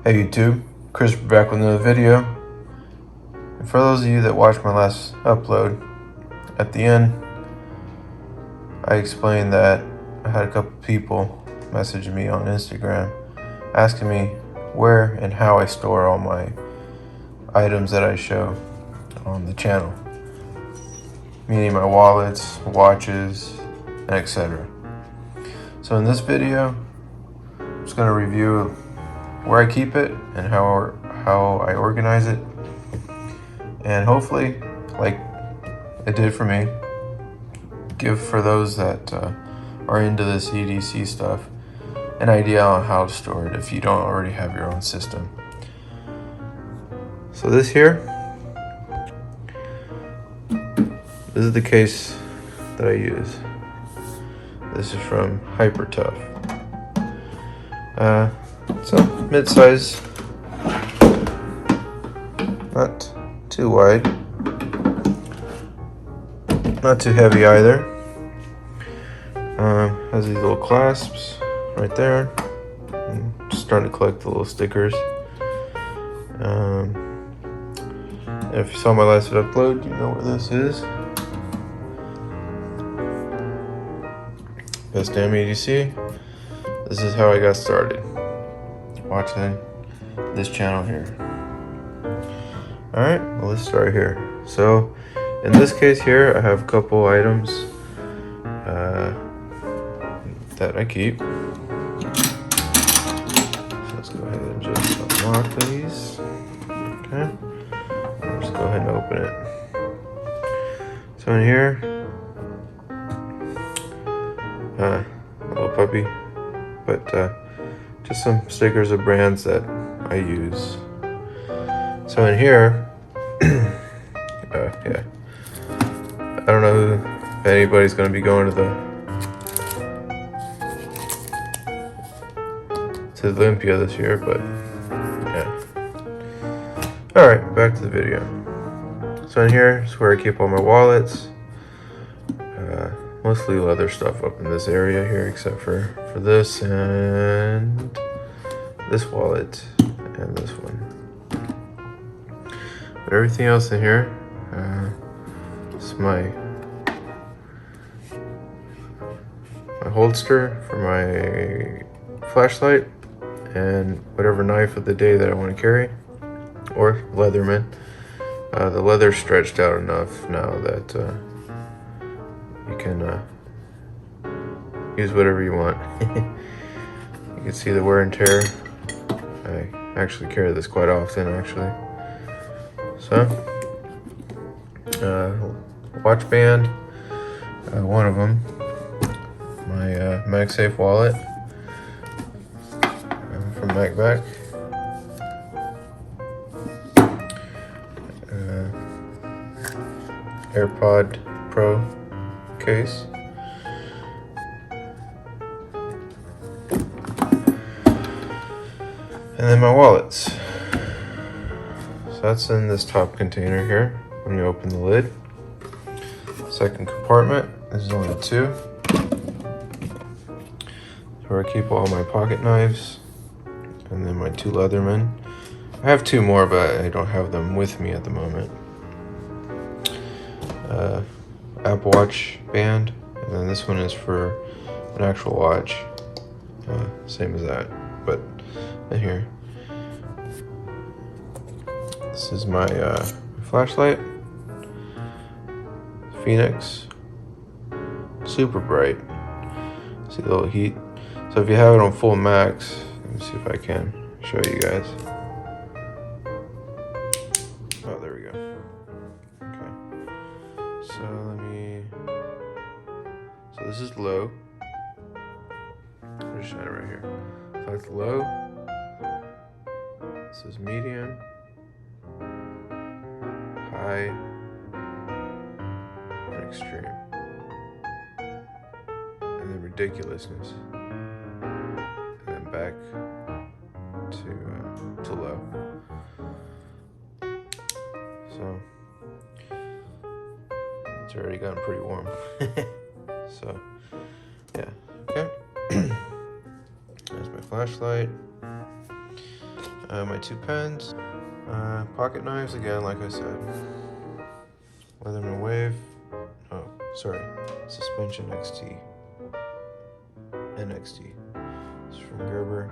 Hey YouTube, Chris back with another video. And for those of you that watched my last upload, at the end I explained that I had a couple people messaging me on Instagram asking me where and how I store all my items that I show on the channel, meaning my wallets, watches, and etc. So in this video, I'm just going to review where I keep it and how I organize it, and hopefully, like it did for me, give for those that are into this EDC stuff an idea on how to store it if you don't already have your own system. So this here, this is the case that I use. This is from Hyper Tough. It's a mid-size, not too wide, not too heavy either. Has these little clasps right there. I'm just starting to collect the little stickers. And if you saw my last upload, you know where this is. Best damn EDC. This is how I got started watching this channel here. Alright, well, let's start here. So in this case here, I have a couple items that I keep. So let's go ahead and just unlock these. Okay, let's go ahead and open it. So in here, a little puppy, but just some stickers of brands that I use. So in here, yeah, I don't know if anybody's going to be going to Olympia this year, but yeah. Alright, back to the video. So in here is where I keep all my wallets. Mostly leather stuff up in this area here, except for this and this wallet and this one. But everything else in here is my holster for my flashlight and whatever knife of the day that I want to carry, or Leatherman. The leather's stretched out enough now that you can use whatever you want. You can see the wear and tear. I actually carry this quite often, actually. So, watch band, one of them, my MagSafe wallet from MacBack, AirPod Pro case, and then my wallets. So that's in this top container here when you open the lid. Second compartment, this is only two. Where I keep all my pocket knives, and then my two Leatherman. I have two more, but I don't have them with me at the moment. Apple Watch band, and then this one is for an actual watch, same as that, but in here. This is my flashlight, Phoenix, super bright. See the little heat. So if you have it on full max, let me see if I can show you guys. Oh, there we go. Okay. So this is low. I'll just shine it right here. So that's low. This is medium, high, and extreme. And then ridiculousness. And then back to low. So it's already gotten pretty warm. So yeah, okay. There's my flashlight. My 2 pens, pocket knives again, like I said. Leatherman Wave. Oh, sorry. Suspension XT. NXT. It's from Gerber.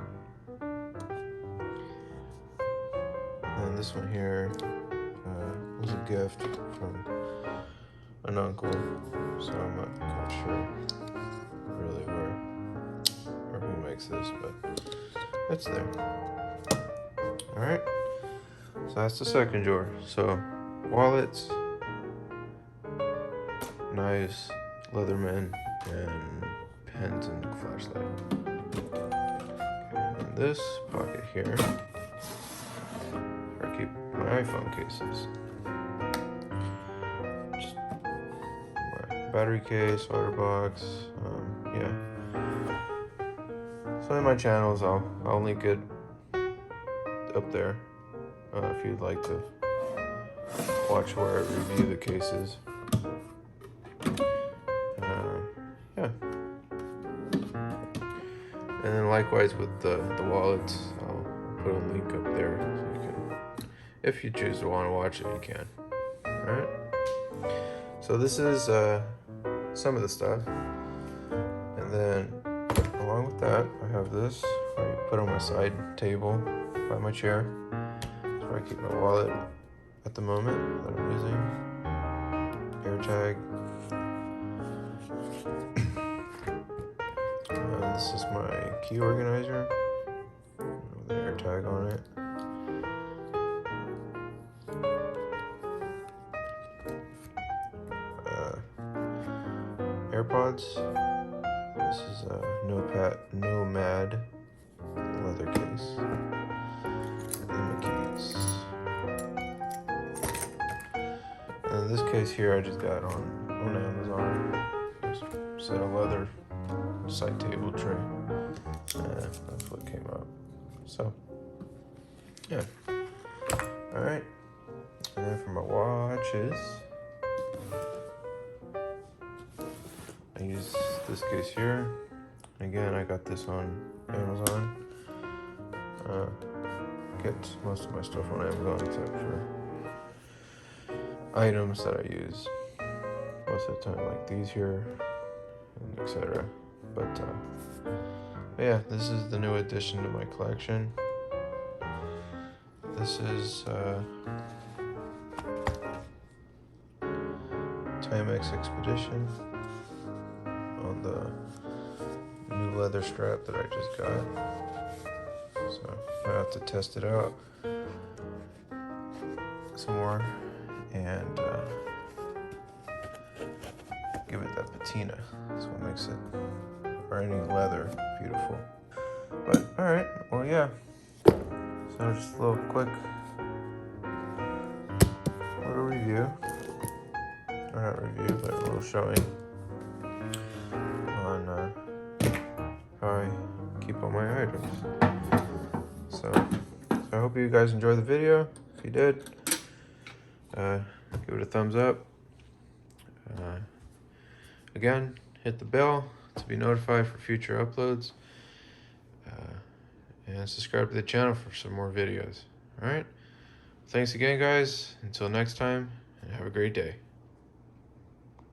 And this one here was a gift from an uncle, so I'm not quite sure really where or who makes this, but it's there. Alright, so that's the second drawer. So wallets, knives, Leatherman, and pens and flashlight. And this pocket here, where I keep my iPhone cases. Just my battery case, water box, yeah. So in my channels, I'll link it up there if you'd like to watch where I review the cases. Yeah. And then likewise with the wallets, I'll put a link up there so you can, if you choose to want to watch it, you can. Alright? So this is some of the stuff. And then along with that, I have this where I put on my side table by my chair. That's where I keep my wallet at the moment that I'm using. AirTag. This is my key organizer with the AirTag on it. AirPods. This is a Nomad leather case. And then my keys. And this case here I just got on Amazon. Just a set of leather side table tray. That's what came up. So, yeah. Alright. And then for my watches, I use this case here. Again, I got this on Amazon. Get most of my stuff on Amazon except for items that I use most of the time, like these here, and etc. But yeah, this is the new addition to my collection. This is Timex Expedition on the new leather strap that I just got. So I have to test it out some more and give it that patina. That's what makes it, or any leather, beautiful. But alright, well yeah. So just a little quick little review. Or not review, but a little showing on how I keep all my items. So I hope you guys enjoyed the video. If you did, give it a thumbs up. Again, hit the bell to be notified for future uploads. And subscribe to the channel for some more videos. Alright? Thanks again, guys. Until next time, and have a great day.